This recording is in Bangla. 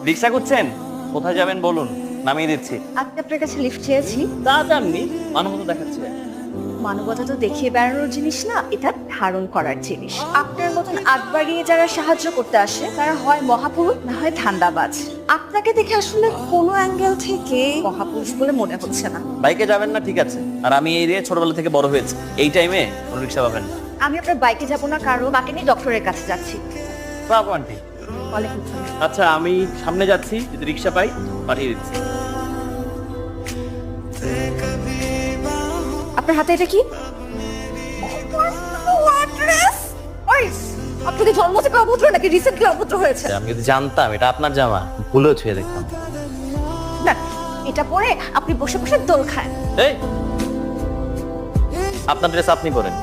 রিক্সা করছেন? কোথায় যাবেন বলুন, নামিয়ে দিচ্ছি। আপনি আপনার কাছে লিফট চেয়েছি। তা জাননি, মানবতা দেখাচ্ছে। মানবতা তো দেখিয়ে বেড়ানোর জিনিস না, এটা ধারণ করার জিনিস। আপনার মতন আগ বাড়িয়ে যারা সাহায্য করতে আসে তারা হয় মহাপুরুষ না হয় ধান্দাবাজ। আপনাকে দেখে আসলে কোনো অ্যাঙ্গেল থেকে মহাপুরুষ বলে মনে হচ্ছে না। বাইকে যাবেন না ঠিক আছে, আর আমি এই এরিয়ায় ছোটবেলা থেকে বড় হয়েছি, এই টাইমে কোনো রিক্সা পাবেন না। আমি আপনার বাইকে যাব না, কারো বাকি নিয়ে ডক্টরের কাছে যাচ্ছি। বাবু আন্টি, ওয়ালাইকুম আসসালাম। আচ্ছা আমি সামনে যাচ্ছি, যদি রিক্সা পাই পাঠিয়ে দিচ্ছি। আপনার হাতে এটা কি? আপনাকে জন্ম থেকে অভদ্র নাকি রিসেন্টলি অভদ্র হয়েছে? আমি যদি জানতাম এটা আপনার জামা, ভুলেও ছুঁয়ে দেখতাম। না, এটা পরে আপনি বসে বসে দোল খান। এই, আপনার ড্রেস আপনি পরেন।